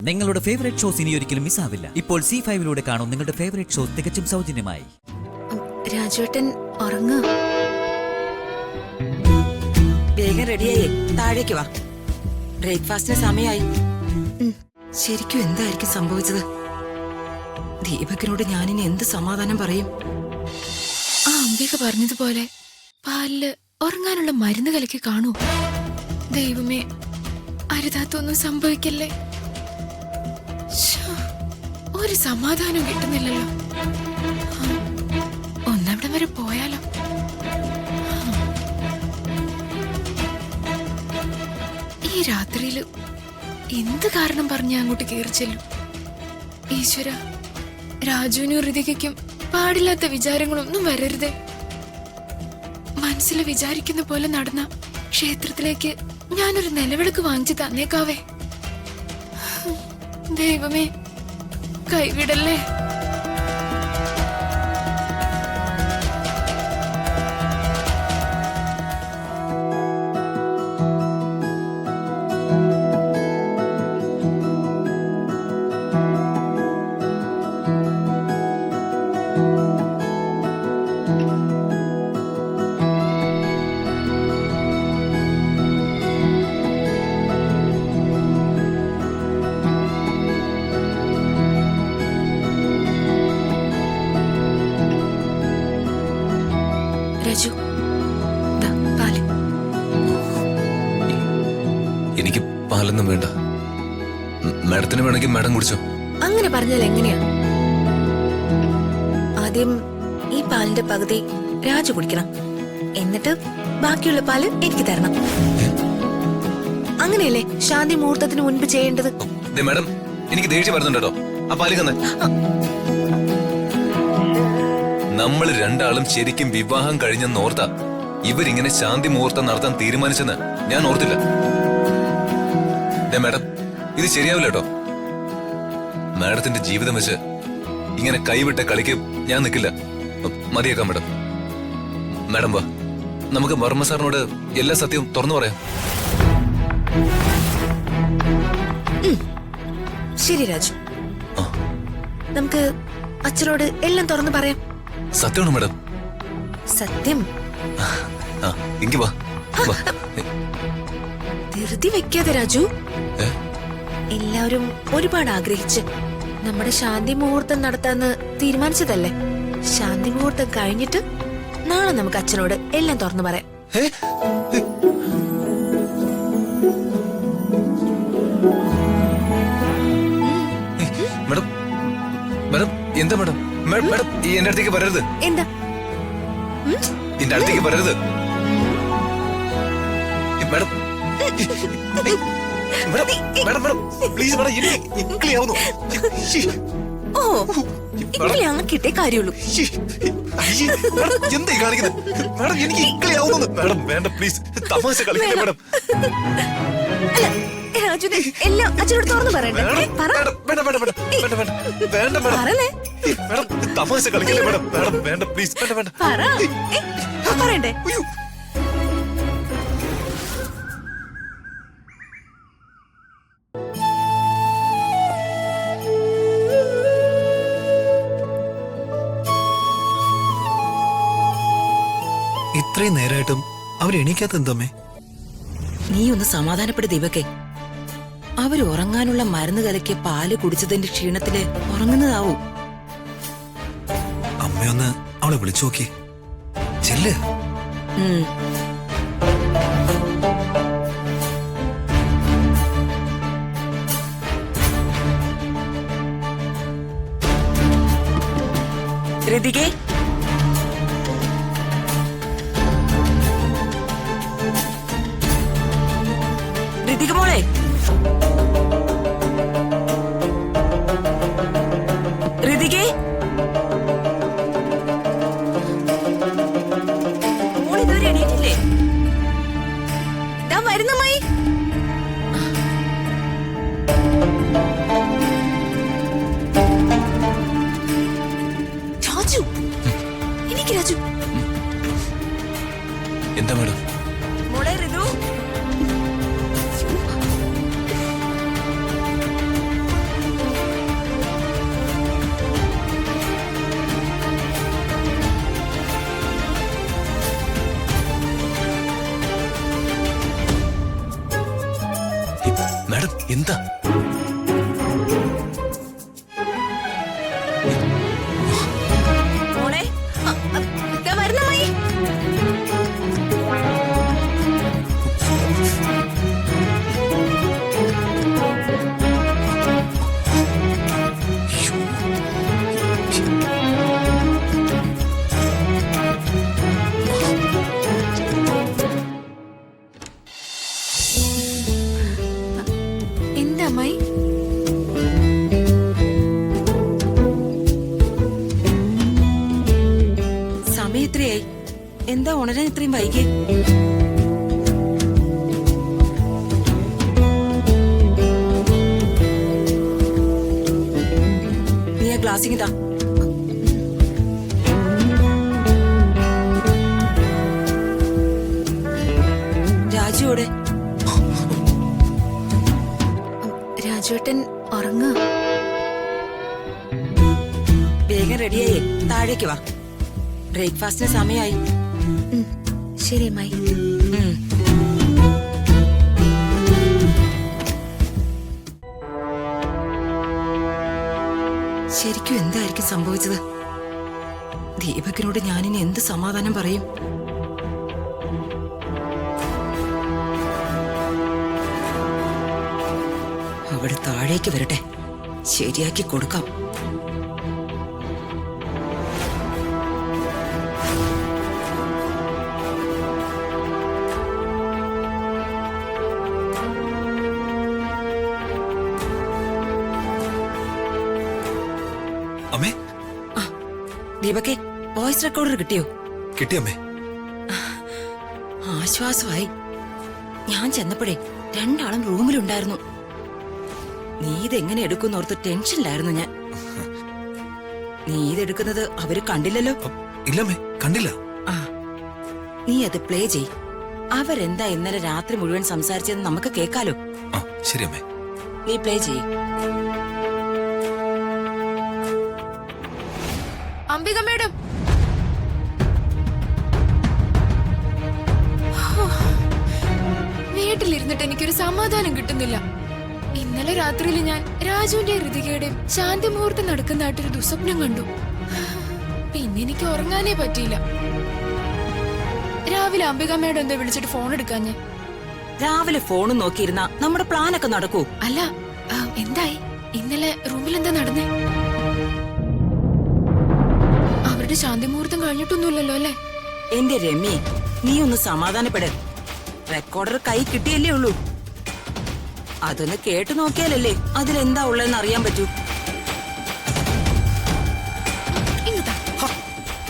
നിങ്ങളുടെ favourite shows ഇനി ഒരിക്കലും മിസ്സാവില്ല. ഇപ്പോൾ C5 കാണും നിങ്ങളുടെ ഫേവറേറ്റ് ഷോസ് തികച്ചും സൗജന്യമായി. രാജുവേട്ടൻ ഉറങ്ങുക. വേഗം റെഡിയായി താഴേക്ക് വാ. ബ്രേക്ക്ഫാസ്റ്റിന് സമയമായി. ശരിക്കും എന്തായിരിക്കും സംഭവിച്ചത്? ദീപകിനോട് ഞാനിനി എന്ത് സമാധാനം പറയും? ആ അംബിക പറഞ്ഞതുപോലെ പാലില് ഉറങ്ങാനുള്ള മരുന്ന് കലക്കി കാണൂ. ദൈവമേ, അരുതാത്തൊന്നും സംഭവിക്കല്ലേ. ഒരു സമാധാനം കിട്ടുന്നില്ലല്ലോ. ഒന്നവിടെ വരെ പോയാലോ? ഈ രാത്രിയില് എന്ത് കാരണം പറഞ്ഞ അങ്ങോട്ട് കയറി ചെല്ലും? ഈശ്വര, രാജുവിനും ഋതികയ്ക്കും പാടില്ലാത്ത വിചാരങ്ങളൊന്നും വരരുതേ. മനസ്സിൽ വിചാരിക്കുന്ന പോലെ നടന്ന ക്ഷേത്രത്തിലേക്ക് ഞാനൊരു നിലവിളക്ക് വാങ്ങിച്ചു തന്നേക്കാവേ. ദൈവമേ, കൈവിടല്ലേ. രാജു, ദാ പാല്. എനിക്ക് പാലൊന്നും വേണ്ട. മാഡത്തിന് വേണമെങ്കിൽ മാഡം കുടിച്ചോ. അങ്ങനെ പറഞ്ഞാൽ എങ്ങനെയാ? ആദ്യം ഈ പാലിന്റെ പകുതി രാജു കുടിക്കണം, എന്നിട്ട് ബാക്കിയുള്ള പാല് എനിക്ക് തരണം. അങ്ങനെയല്ലേ ശാന്തി മുഹൂർത്തത്തിന് മുൻപ് ചെയ്യേണ്ടത്? മാഡം, എനിക്ക് ദേഷ്യം വരുന്നുണ്ടോ? ആ പാല് തന്നെ. നമ്മൾ രണ്ടാളും ശരിക്കും വിവാഹം കഴിഞ്ഞെന്ന് ഓർത്താ ഇവരിങ്ങനെ ശാന്തി മുഹൂർത്തം നടത്താൻ തീരുമാനിച്ചെന്ന് ഞാൻ ഓർത്തില്ല. മാഡം, ഇത് ശരിയാവില്ല കേട്ടോ. മാഡത്തിന്റെ ജീവിതം വെച്ച് ഇങ്ങനെ കൈവിട്ട കളിക്ക് ഞാൻ നിൽക്കില്ല. മതിയേക്കാം മാഡം. മാഡം വാ, നമുക്ക് വർമ്മ സാറിനോട് എല്ലാ സത്യവും തുറന്നു പറയാം. ശരി രാജു, നമുക്ക് അച്ഛനോട് എല്ലാം തുറന്നു പറയാം. സത്യമാണോ മാഡം? സത്യം. എങ്കി വാ. ധൃതി വെക്കാതെ രാജു. എല്ലാവരും ഒരുപാട് ആഗ്രഹിച്ച് നമ്മുടെ ശാന്തി മുഹൂർത്തം നടത്താന്ന് തീരുമാനിച്ചതല്ലേ. ശാന്തി മുഹൂർത്തം കഴിഞ്ഞിട്ട് നാളെ നമുക്ക് അച്ഛനോട് എല്ലാം തുറന്നു പറയാം. മാഡം, മാഡം എന്താ മാഡം? മാഡം എന്റെ അടുത്തേക്ക് വരരുത്. എന്താ? എന്റെ അടുത്തേക്ക് വരരുത് madam. Madam, madam please madam, ഇക്ലിയാവുന്നു. ഓ, ഇങ്ങനെ അങ്ങ് കിട്ടേ കാര്യമുള്ളൂ. എന്തായി കാണിക്കുന്നത് മാഡം? എനിക്ക് ഇക്ലിയാവുന്നു. മാഡം വേണ്ട, പ്ലീസ് തമാശ കളിക്കല്ലേ മാഡം. അല്ല രാജുനെ എല്ലാം അച്ഛനോട് തുറന്നു പറയണ്ടേ? പറയല്ലേ? തമാശ കളിക്കല്ലേ മാഡം. മാഡം വേണ്ട, പ്ലീസ് വേണ്ട. പറയണ്ടേ? ഇത്രയും നേരമായിട്ടും അവരെണീക്കാത്ത എന്തമ്മേ? നീ ഒന്ന് സമാധാനപ്പെട് ദീപക്കെ. അവര് ഉറങ്ങാനുള്ള മരുന്ന് കലക്കിയ പാല് കുടിച്ചതിന്റെ ക്ഷീണത്തില് ഉറങ്ങുന്നതാവും. അമ്മയൊന്ന് അവളെ വിളിച്ചു നോക്കി. ചെല്ല്. ഋതികേ, ഋതിക മോളെ, ഋതികേ, മോളിതുവരെ എണീറ്റില്ലേ? വരുന്നമ്മായി. രാജു, മോളെ ദാ വരുന്നു അമ്മായി. എന്താ അമ്മായി? സമയം ഇത്രയായി, എന്താ ഉണരാൻ ഇത്രയും വൈകി? നീ ആ ഗ്ലാസിങ്ങിതാ. രാജുവോടെ രാജുവേട്ടൻ ഉറങ്ങുക. വേഗം റെഡിയായേ താഴേക്ക് വാ, ബ്രേക്ക്ഫാസ്റ്റിന് സമയമായി. ശരി അമ്മായി. ഉം. ശരിക്കും എന്തായിരിക്കും സംഭവിച്ചത്? ദീപകിനോട് ഞാനിനി എന്ത് സമാധാനം പറയും? അവിടെ താഴേക്ക് വരട്ടെ, ശരിയാക്കി കൊടുക്കാം. അമ്മേ, ദീപകെ, വോയിസ് റെക്കോർഡർ കിട്ടിയോ? കിട്ടിയമ്മേ. ആശ്വാസമായി. ഞാൻ ചെന്നപ്പോഴേ രണ്ടാളും റൂമിലുണ്ടായിരുന്നു. നീ ഇതെങ്ങനെ എടുക്കുന്നോർത്ത് ടെൻഷനിലായിരുന്നു ഞാൻ. നീ ഇതെടുക്കുന്നത് അവര് കണ്ടില്ലല്ലോ. ഇല്ലമ്മേ, കണ്ടില്ല. ആ, നീ അത് പ്ലേ ചെയ്. അവരെന്താ ഇന്നലെ രാത്രി മുഴുവൻ സംസാരിച്ചതെന്ന് നമുക്ക് കേൾക്കാലോ. ആ, ശരി അമ്മേ. നീ പ്ലേ ചെയ്. അംബിക മേഡം, വീട്ടിലിരുന്നിട്ട് എനിക്കൊരു സമാധാനം കിട്ടുന്നില്ല. ഇന്നലെ രാത്രിയിൽ ഞാൻ രാജുവിന്റെ ഋതികയുടെയും ശാന്തി മുഹൂർത്തം നടക്കുന്നതായിട്ടൊരു ദുസ്വപ്നം കണ്ടു. പിന്നെ എനിക്ക് ഉറങ്ങാനേ പറ്റിയില്ല. രാവിലെ അംബിക മേഡം എന്താ വിളിച്ചിട്ട് ഫോൺ എടുക്കാഞ്ഞേ? രാവിലെ ഫോണും നോക്കിയിരുന്ന നമ്മുടെ പ്ലാനൊക്കെ നടക്കൂ. അല്ല, എന്തായി? ഇന്നലെ റൂമിൽ എന്താ നടന്നേ? അവരുടെ ശാന്തി മുഹൂർത്തം കഴിഞ്ഞിട്ടൊന്നുമില്ലല്ലോ അല്ലേ? എന്റെ രമ്യ, നീ ഒന്ന് സമാധാനപ്പെട്. റെക്കോർഡർ കൈ കിട്ടിയല്ലേ ഉള്ളൂ. അതൊന്ന് കേട്ടു നോക്കിയാലല്ലേ അതിലെന്താ ഉള്ളതെന്ന് അറിയാൻ പറ്റൂ.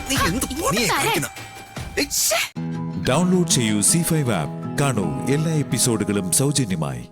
നീ എന്ത് പണിയാ കാണിക്കുന്നെ? ഡൗൺലോഡ് ചെയ്യൂ C5 ആപ്പ്. കാണൂ എല്ലാ എപ്പിസോഡുകളും സൗജന്യമായി.